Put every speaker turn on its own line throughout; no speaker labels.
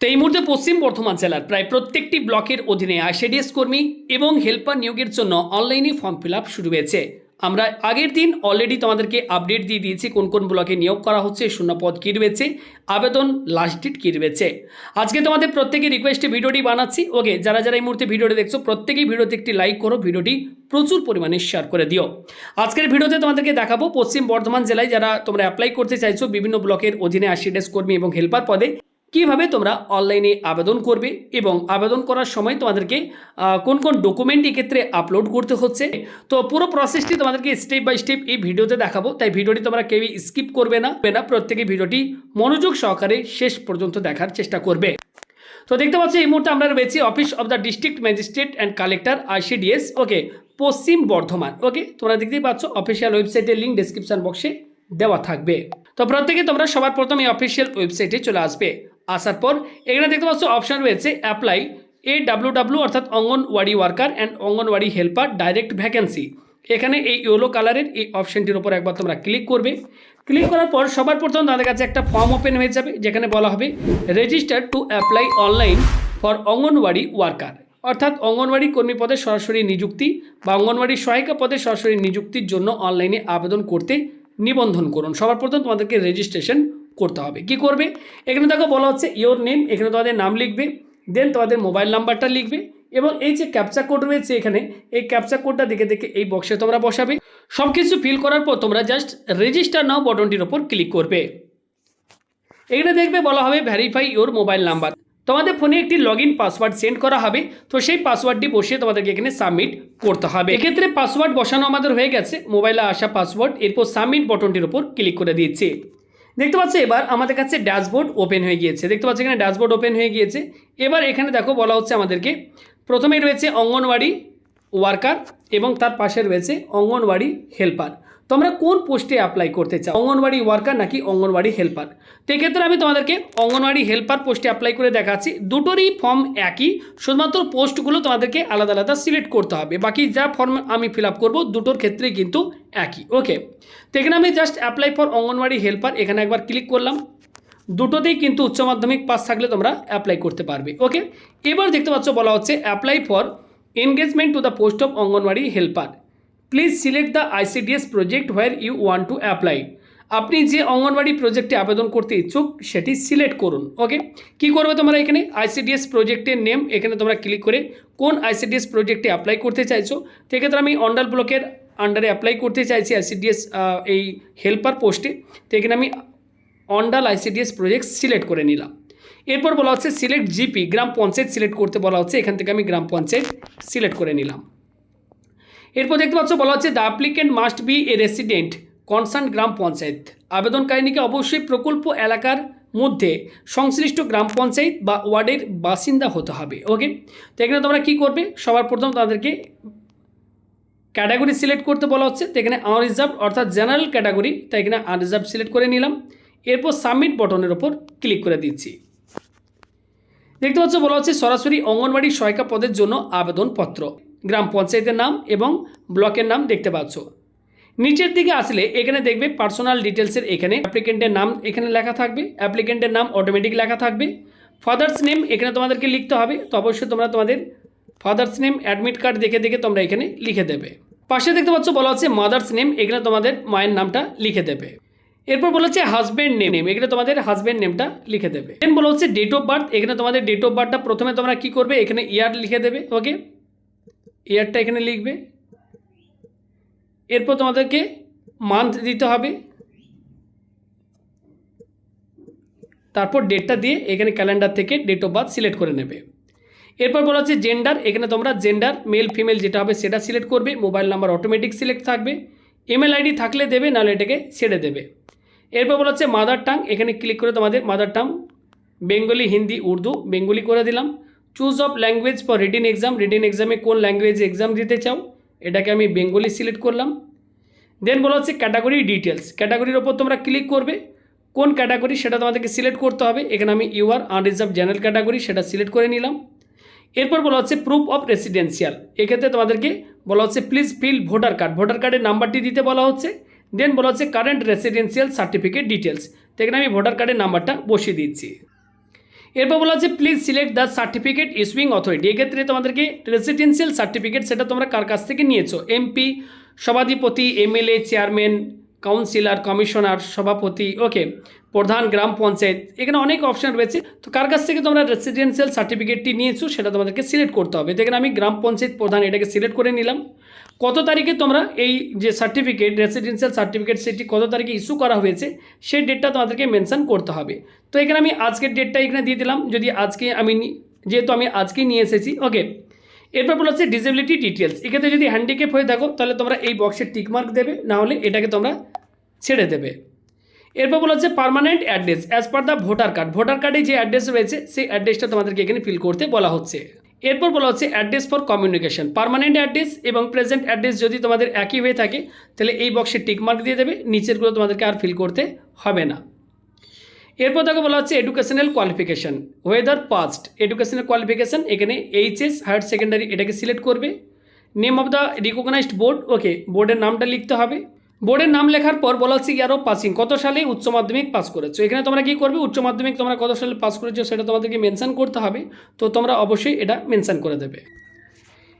তো এই মুহূর্তে পশ্চিম বর্ধমান জেলার প্রায় প্রত্যেকটি ব্লকের অধীনে আইসিডিএস কর্মী এবং হেল্পার নিয়োগের জন্য অনলাইনে ফর্ম ফিল আপ শুরু হয়েছে। আমরা আগের দিন অলরেডি তোমাদেরকে আপডেট দিয়ে দিয়েছি কোন কোন ব্লকে নিয়োগ করা হচ্ছে, শূন্য পদ কী রয়েছে, আবেদন লাস্ট ডেট কী রয়েছে। আজকে তোমাদের প্রত্যেকের রিকোয়েস্টে ভিডিওটি বানাচ্ছি। ওকে, যারা যারা এই মুহূর্তে ভিডিওটি দেখছো প্রত্যেকেই ভিডিওতে একটি লাইক করো, ভিডিওটি প্রচুর পরিমাণে শেয়ার করে দিও। আজকের ভিডিওতে তোমাদেরকে দেখাবো পশ্চিম বর্ধমান জেলায় যারা তোমরা অ্যাপ্লাই করতে চাইছো বিভিন্ন ব্লকের অধীনে আইসিডিএস কর্মী এবং হেল্পার পদে কিভাবে তোমরা অনলাইনে আবেদন করবে এবং আবেদন করার সময় তোমাদেরকে কোন কোন ডকুমেন্ট এক্ষেত্রে আপলোড করতে হচ্ছে। তো পুরো প্রসেসটি তোমাদেরকে স্টেপ বাই স্টেপ এই ভিডিওতে দেখাবো, তাই ভিডিওটি তোমরা কেউই স্কিপ করবে না, প্রত্যেকে ভিডিওটি মনোযোগ সহকারে শেষ পর্যন্ত দেখার চেষ্টা করবে। তো দেখতে পাচ্ছি এই মুহূর্তে আমরা রয়েছি office of the district magistrate and collector ICDS, okay, Paschim Bardhaman. ওকে, তোমরা দেখতেই পাচ্ছ অফিসিয়াল ওয়েবসাইটের লিঙ্ক ডেসক্রিপশন বক্সে দেওয়া থাকবে। তো প্রত্যেকে তোমরা সবার প্রথম এই অফিসিয়াল ওয়েবসাইটে চলে আসবে। আসার পর এখানে দেখতে পাচ্ছ অপশন রয়েছে অ্যাপ্লাই AWW অর্থাৎ anganwadi worker and anganwadi helper direct vacancy. এখানে এই ইয়েলো কালারের এই অপশনটির উপর একবার তোমরা ক্লিক করবে। ক্লিক করার পর সবার প্রথম তাদের কাছে একটা ফর্ম ওপেন হয়ে যাবে যেখানে বলা হবে register to apply online for anganwadi worker, অর্থাৎ অঙ্গনওয়াড়ি কর্মী পদে সরাসরি নিযুক্তি বা অঙ্গনওয়াড়ি সহায়িকা পদে সরাসরি নিযুক্তির জন্য অনলাইনে আবেদন করতে নিবন্ধন করুন। সবার প্রথম তোমাদেরকে রেজিস্ট্রেশন করতে হবে। কি করবে, এখানে দেখো বলা হচ্ছে ইয়োর নেম, এখানে তোমাদের নাম লিখবে, দেন তোমাদের মোবাইল নাম্বারটা লিখবে এবং এই যে ক্যাপচা কোড রয়েছে এখানে এই ক্যাপচা কোডটা দেখে দেখে এই বক্সে তোমরা বসাবে। সব কিছু ফিল করার পর তোমরা জাস্ট রেজিস্টার নাও বটনটির ওপর ক্লিক করবে। এখানে দেখবে বলা হবে ভেরিফাই ইয়োর মোবাইল নাম্বার। তোমাদের ফোনে একটি লগইন পাসওয়ার্ড সেন্ড করা হবে, তো সেই পাসওয়ার্ডটি বসিয়ে তোমাদেরকে এখানে সাবমিট করতে হবে। এক্ষেত্রে পাসওয়ার্ড বসানো আমাদের হয়ে গেছে, মোবাইলে আসা পাসওয়ার্ড, এরপর সাবমিট বটনটির ওপর ক্লিক করে দিচ্ছি। দেখতে পাচ্ছ এবার আমাদের কাছে ড্যাশবোর্ড ওপেন হয়ে গিয়েছে। দেখতে পাচ্ছ এখানে ড্যাশবোর্ড ওপেন হয়ে গিয়েছে। এবার এখানে দেখো বলা হচ্ছে আমাদেরকে প্রথমেই রয়েছে অঙ্গনওয়াড়ি ওয়ার্কার এবং তার পাশে রয়েছে অঙ্গনওয়াড়ি হেল্পার। তোমরা কোন পোস্টে অ্যাপ্লাই করতে চাও, অঙ্গনওয়াড়ি ওয়ার্কার নাকি অঙ্গনওয়াড়ি হেল্পার? তো এক্ষেত্রে আমি তোমাদেরকে অঙ্গনওয়াড়ি হেল্পার পোস্টে অ্যাপ্লাই করে দেখাচ্ছি। দুটোরই ফর্ম একই, শুধুমাত্র পোস্টগুলো তোমাদেরকে আলাদা আলাদা সিলেক্ট করতে হবে। বাকি যা ফর্ম আমি ফিল আপ করবো দুটোর ক্ষেত্রে কিন্তু একই। ওকে, তো এখানে আমি just apply for anganwadi helper এখানে একবার ক্লিক করলাম। দুটোতেই কিন্তু উচ্চ মাধ্যমিক পাস থাকলে তোমরা অ্যাপ্লাই করতে পারবে। ওকে, এবার দেখতে পাচ্ছ বলা হচ্ছে apply for engagement to the post of Anganwadi helper, please select the ICDS project where you want to apply. আপনি যে অঙ্গনওয়াড়ি প্রজেক্টে আবেদন করতে ইচ্ছুক সেটি সিলেক্ট করুন। ওকে, কি করবে তোমরা এখানে আইসিডিএস প্রজেক্টের নেম, এখানে তোমরা ক্লিক করে কোন আইসিডিএস প্রজেক্টে অ্যাপ্লাই করতে চাইছো। সেক্ষেত্রে আমি অন্ডাল ব্লকের আন্ডারে অ্যাপ্লাই করতে চাইছি আইসিডিএস এই হেল্পার পোস্টে। তো এখানে আমি অন্ডাল আইসিডিএস প্রজেক্ট সিলেক্ট করে নিলাম। এরপর বলা হচ্ছে সিলেক্ট জিপি, গ্রাম পঞ্চায়েত সিলেক্ট করতে বলা হচ্ছে, এখান থেকে আমি গ্রাম পঞ্চায়েত সিলেক্ট করে নিলাম। এরপর দেখতে পাচ্ছ বলা হচ্ছে the applicant must be a resident concerned gram panchayat. আবেদনকারিণীকে অবশ্যই প্রকল্প এলাকার মধ্যে সংশ্লিষ্ট গ্রাম পঞ্চায়েত বা ওয়ার্ডের বাসিন্দা হতে হবে। ওকে, তো এখানে তোমরা কী করবে, সবার প্রথম তাদেরকে ক্যাটাগরি সিলেক্ট করতে বলা হচ্ছে। তো এখানে আনরিজার্ভড অর্থাৎ জেনারেল ক্যাটাগরি, তাই এখানে আনরিজার্ভড সিলেক্ট করে নিলাম। এরপর সাবমিট বটনের ওপর ক্লিক করে দিচ্ছি। দেখতে পাচ্ছ বলা হচ্ছে সরাসরি অঙ্গনওয়াড়ি সহায়িকা পদের জন্য আবেদনপত্র, গ্রাম পঞ্চায়েতের নাম এবং ব্লকের নাম দেখতে পাচ্ছ। নিচের দিকে আসলে এখানে দেখবে পার্সোনাল ডিটেলসের এখানে অ্যাপ্লিকেন্টের নাম এখানে লেখা থাকবে, অ্যাপ্লিকেন্টের নাম অটোমেটিক লেখা থাকবে। ফাদার্স নেম এখানে তোমাদেরকে লিখতে হবে, তো অবশ্যই তোমরা তোমাদের ফাদার্স নেম অ্যাডমিট কার্ড দেখে দেখে তোমরা এখানে লিখে দেবে। পাশে দেখতে পাচ্ছ বলা হচ্ছে মাদার্স নেম, এখানে তোমাদের মায়ের নামটা লিখে দেবে। এরপর বলা হচ্ছে হাজব্যান্ড নেম, এখানে তোমাদের হাজব্যান্ড নেমটা লিখে দেবে। দেন বলা হচ্ছে ডেট অফ বার্থ, এখানে তোমাদের ডেট অফ বার্থটা প্রথমে তোমরা কী করবে, এখানে ইয়ার লিখে দেবে। ওকে, ইয়ারটা এখানে লিখবে। এরপর তোমাদেরকে মান্থ দিতে হবে, তারপর ডেটটা দিয়ে এখানে ক্যালেন্ডার থেকে ডেট অফ বার্থ সিলেক্ট করে নেবে। এরপর বলা হচ্ছে জেন্ডার, এখানে তোমরা জেন্ডার মেল ফিমেল যেটা হবে সেটা সিলেক্ট করবে। মোবাইল নাম্বার অটোমেটিক সিলেক্ট থাকবে, ইমেল আইডি থাকলে দেবে, নাহলে এটাকে ছেড়ে দেবে। এরপর বলা হচ্ছে মাদার টাং, এখানে ক্লিক করে তোমাদের mother tongue Bengali, Hindi, Urdu, Bengali করে দিলাম। Choose of language for written exam, written এক্সামে কোন ল্যাঙ্গুয়েজে এক্সাম দিতে চাও, এটাকে আমি বেঙ্গলি সিলেক্ট করলাম। দেন বলা হচ্ছে ক্যাটাগরি ডিটেলস, ক্যাটাগরির ওপর তোমরা ক্লিক করবে, কোন ক্যাটাগরি সেটা তোমাদেরকে সিলেক্ট করতে হবে। এখানে আমি ইউআর আনরিজার্ভ জেনারেল ক্যাটাগরি সেটা সিলেক্ট করে নিলাম। এরপর বলা হচ্ছে প্রুফ অফ রেসিডেন্সিয়াল, এক্ষেত্রে তোমাদেরকে বলা হচ্ছে please fill voter card, voter কার্ডের নাম্বারটি দিতে বলা হচ্ছে। দেন বলা হচ্ছে কারেন্ট রেসিডেন্সিয়াল সার্টিফিকেট ডিটেলস, তো এখানে আমি ভোটার কার্ডের নাম্বারটা বসিয়ে দিচ্ছি। এরপর বলা হচ্ছে please select the certificate issuing authority. এক্ষেত্রে তোমাদেরকে রেসিডেন্সিয়াল সার্টিফিকেট সেটা তোমরা কার কাছ থেকে নিয়েছো, এমপি, সভাধিপতি, এমএলএ, চেয়ারম্যান, কাউন্সিলর, কমিশনার, সভাপতি, ওকে, প্রধান গ্রাম পঞ্চায়েত, এখানে অনেক অপশন রয়েছে। তো কার কাছ থেকে তোমরা রেসিডেন্সিয়াল সার্টিফিকেটটি নিয়েছো সেটা তোমাদেরকে সিলেক্ট করতে হবে। তো এখানে আমি গ্রাম পঞ্চায়েত প্রধান এটাকে সিলেক্ট করে নিলাম। কত তারিখে তোমরা এই যে সার্টিফিকেট রেসিডেন্সিয়াল সার্টিফিকেট সেটি কত তারিখে ইস্যু করা হয়েছে সেই ডেটটা তোমাদেরকে মেনশন করতে হবে। তো এখানে আমি আজকের ডেটটা এখানে দিয়ে দিলাম, যদি আজকে যেহেতু আমি আজকেই নিয়ে এসেছি, ওকে। এরপর বলা হচ্ছে ডিসেবিলিটি ডিটেলস। এক্ষেত্রে যদি হ্যান্ডিক্যাপ হয়ে থাকো তাহলে তোমরা এই বক্সে টিকমার্ক দেবে, না হলে এটাকে তোমরা ছেড়ে দেবে। এরপর বলা হচ্ছে permanent address as per the voter card. Voter কার্ডে যে অ্যাড্রেস রয়েছে সেই অ্যাড্রেসটা তোমাদেরকে এখানে ফিল করতে বলা হচ্ছে। এরপর বলা হচ্ছে address for communication. Permanent address এবং প্রেজেন্ট অ্যাড্রেস যদি তোমাদের একই হয়ে থাকে তাহলে এই বক্সে টিকমার্ক দিয়ে দেবে, নিচেরগুলো তোমাদেরকে আর ফিল করতে হবে না। এরপর তাকে বলা হচ্ছে educational qualification, whether past educational qualification, এখানে এইচএস, হায়ার সেকেন্ডারি এটাকে সিলেক্ট করবে। Name of the recognised board, okay, বোর্ডের নামটা লিখতে হবে। বোর্ডের নাম লেখার পর বলা হচ্ছে ইয়ার অফ পাসিং, কত সালে উচ্চ মাধ্যমিক পাস করেছো। এখানে তোমরা কী করবে, উচ্চ মাধ্যমিক তোমরা কত সালে পাস করেছো সেটা তোমাদেরকে মেনশন করতে হবে, তো তোমরা অবশ্যই এটা মেনশন করে দেবে।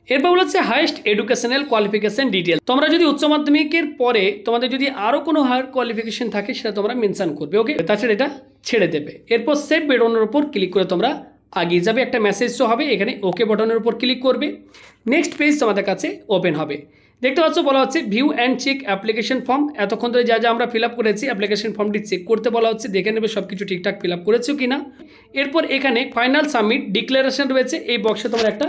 এরপর বলা হচ্ছে হাইয়েস্ট এডুকেশনাল কোয়ালিফিকেশান ডিটেল। তোমরা যদি উচ্চ মাধ্যমিকের পরে তোমাদের যদি আরও কোনো হায়ার কোয়ালিফিকেশান থাকে সেটা তোমরা মেনশন করবে, ওকে, তাছাড়া এটা ছেড়ে দেবে। এরপর সেভ বাটনের উপর ক্লিক করে তোমরা আগিয়ে যাবে, একটা মেসেজ শো হবে, এখানে ওকে বাটনের উপর ক্লিক করবে। নেক্সট পেজ তোমাদের কাছে ওপেন হবে। দেখতে পাচ্ছ বলা হচ্ছে view and check application form. এতক্ষণ ধরে যা যা আমরা ফিল আপ করেছি অ্যাপ্লিকেশন ফর্মটি চেক করতে বলা হচ্ছে, দেখে নেবে সব কিছু ঠিকঠাক ফিল আপ করেছো কি না। এরপর এখানে ফাইনাল সাবমিট ডিক্লারেশন রয়েছে, এই বক্সে তোমরা একটা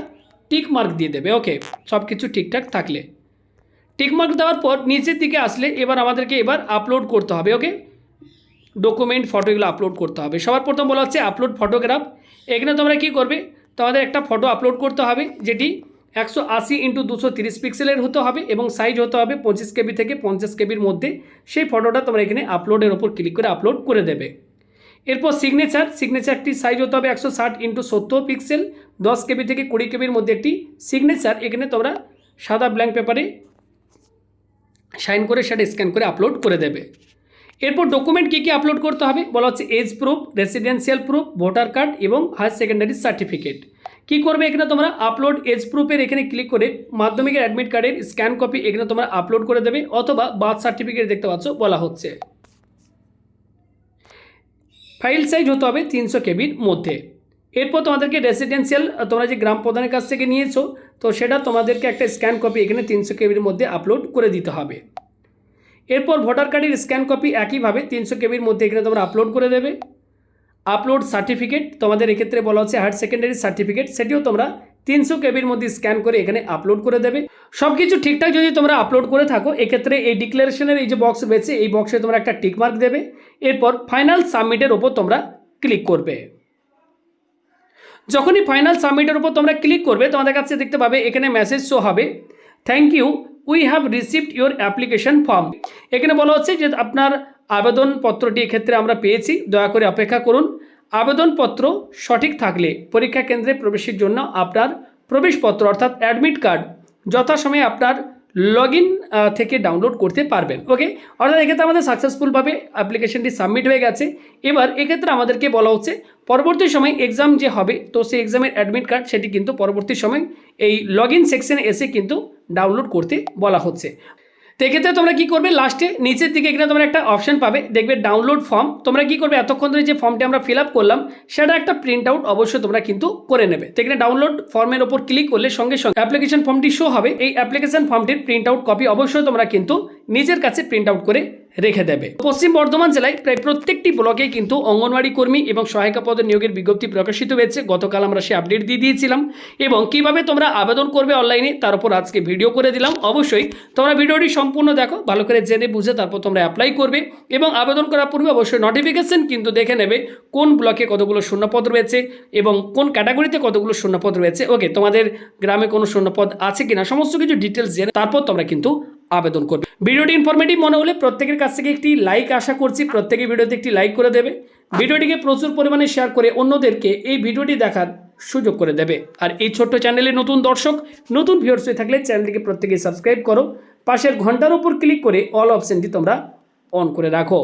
টিক মার্ক দিয়ে দেবে, ওকে, সব কিছু ঠিকঠাক থাকলে। টিক মার্ক দেওয়ার পর নিচের দিকে আসলে এবার আমাদেরকে আপলোড করতে হবে, ওকে, ডকুমেন্ট ফটোগুলো আপলোড করতে হবে। সবার প্রথম বলা হচ্ছে আপলোড ফটোগ্রাফ। এখানে তোমরা কী করবে, তোমাদের একটা ফটো আপলোড করতে হবে যেটি 180x230 পিক্সেলের হতে হবে এবং সাইজ হতে হবে 25 কেবি থেকে 50 কেবির মধ্যে। সেই ফটোটা তোমরা এখানে আপলোডের ওপর ক্লিক করে আপলোড করে দেবে। এরপর সিগনেচারটি সাইজ হতে হবে 160x70 পিক্সেল, 10 কেবি থেকে 20 কেবির মধ্যে একটি সিগনেচার এখানে তোমরা সাদা ব্ল্যাঙ্ক পেপারে সাইন করে সেটা স্ক্যান করে আপলোড করে দেবে। এরপর ডকুমেন্ট কী কী আপলোড করতে হবে বলা হচ্ছে age proof, residential proof, voter card এবং হায়ার সেকেন্ডারি সার্টিফিকেট। কী করবে এখানে তোমরা আপলোড এজ প্রুফের এখানে ক্লিক করে মাধ্যমিকের অ্যাডমিট কার্ডের স্ক্যান কপি এখানে তোমরা আপলোড করে দেবে, অথবা বার্থ সার্টিফিকেট দেখতে পাচ্ছ বলা হচ্ছে। ফাইল সাইজ হতে হবে 300 কেবির মধ্যে। এরপর তোমাদেরকে রেসিডেন্সিয়াল তোমরা যে গ্রাম প্রধানের কাছ থেকে নিয়েছো তো সেটা তোমাদেরকে একটা স্ক্যান কপি এখানে 300 কেবির মধ্যে আপলোড করে দিতে হবে। এরপর ভোটার কার্ডের স্ক্যান কপি একইভাবে 300 কেবির মধ্যে এখানে তোমরা আপলোড করে দেবে। আপলোড সার্টিফিকেট তোমাদের এক্ষেত্রে বলা হচ্ছে হায়ার সেকেন্ডারি সার্টিফিকেট, সেটিও তোমরা 300 কেবির মধ্যে স্ক্যান করে এখানে আপলোড করে দেবে। সব কিছু ঠিকঠাক যদি তোমরা আপলোড করে থাকো এক্ষেত্রে এই ডিক্লারেশনের এই যে বক্স রয়েছে এই বক্সে তোমরা একটা টিক মার্ক দেবে। এরপর ফাইনাল সাবমিটের ওপর তোমরা ক্লিক করবে। যখনই ফাইনাল সাবমিটের উপর তোমরা ক্লিক করবে তোমাদের কাছে দেখতে পাবে এখানে মেসেজ শো হবে, thank you we have received your application form. এখানে বলা হচ্ছে যে আপনার আবেদনপত্রটি এক্ষেত্রে আমরা পেয়েছি, দয়া করে অপেক্ষা করুন। আবেদনপত্র সঠিক থাকলে পরীক্ষা কেন্দ্রে প্রবেশের জন্য আপনার প্রবেশপত্র অর্থাৎ অ্যাডমিট কার্ড যথাসময়ে আপনার লগইন থেকে ডাউনলোড করতে পারবেন, ওকে। অর্থাৎ এক্ষেত্রে আমাদের সাকসেসফুলভাবে অ্যাপ্লিকেশনটি সাবমিট হয়ে গেছে। এবার এক্ষেত্রে আমাদেরকে বলা হচ্ছে পরবর্তী সময় এক্সাম যে হবে তো সেই এক্সামের অ্যাডমিট কার্ড সেটি কিন্তু পরবর্তী সময় এই লগইন সেকশনে এসে কিন্তু ডাউনলোড করতে বলা হচ্ছে। তো এক্ষেত্রে তোমরা কী করবে, লাস্টে নিচের দিকে এখানে তোমরা একটা অপশন পাবে, দেখবে ডাউনলোড ফর্ম। তোমরা কী করবে, এতক্ষণ ধরে যে ফর্মটি আমরা ফিল আপ করলাম সেটা একটা প্রিন্ট আউট অবশ্যই তোমরা কিন্তু করে নেবে। তো এখানে ডাউনলোড ফর্মের ওপর ক্লিক করলে সঙ্গে সঙ্গে অ্যাপ্লিকেশন ফর্মটি শো হবে। এই অ্যাপ্লিকেশন ফর্মটির প্রিন্ট আউট কপি অবশ্যই তোমরা কিন্তু নিজের কাছে প্রিন্ট আউট করে রেখে দেবে। পশ্চিম বর্ধমান জেলায় প্রায় প্রত্যেকটি ব্লকে কিন্তু অঙ্গনওয়াড়ি কর্মী এবং সহায়িকা পদের নিয়োগের বিজ্ঞপ্তি প্রকাশিত হয়েছে। গতকাল আমরা সে আপডেট দিয়ে দিয়েছিলাম এবং কিভাবে তোমরা আবেদন করবে অনলাইনে তার উপর আজকে ভিডিও করে দিলাম। অবশ্যই তোমরা ভিডিওটি সম্পূর্ণ দেখো, ভালো করে জেনে বুঝে তারপর তোমরা অ্যাপ্লাই করবে এবং আবেদন করার পূর্বে অবশ্যই নোটিফিকেশন কিন্তু দেখে নেবে কোন ব্লকে কতগুলো শূন্যপদ রয়েছে এবং কোন ক্যাটাগরিতে কতগুলো শূন্যপদ রয়েছে, ওকে। তোমাদের গ্রামে কোনো শূন্যপদ আছে কিনা সমস্ত কিছু ডিটেলস জেনে তারপর তোমরা কিন্তু আবেদন করবে। ভিডিওটি ইনফরমেটিভ মনে হলে প্রত্যেকের কাছ থেকে একটি লাইক আশা করছি, প্রত্যেকে ভিডিওতে একটি লাইক করে দেবে, ভিডিওটিকে প্রচুর পরিমাণে শেয়ার করে অন্যদেরকে এই ভিডিওটি দেখার সুযোগ করে দেবে। আর এই ছোট্ট চ্যানেলে নতুন দর্শক নতুন ভিউয়ার্স হয়ে থাকলে চ্যানেলটিকে প্রত্যেকেই সাবস্ক্রাইব করো, পাশের ঘন্টার উপর ক্লিক করে অল অপশনটি তোমরা অন করে রাখো।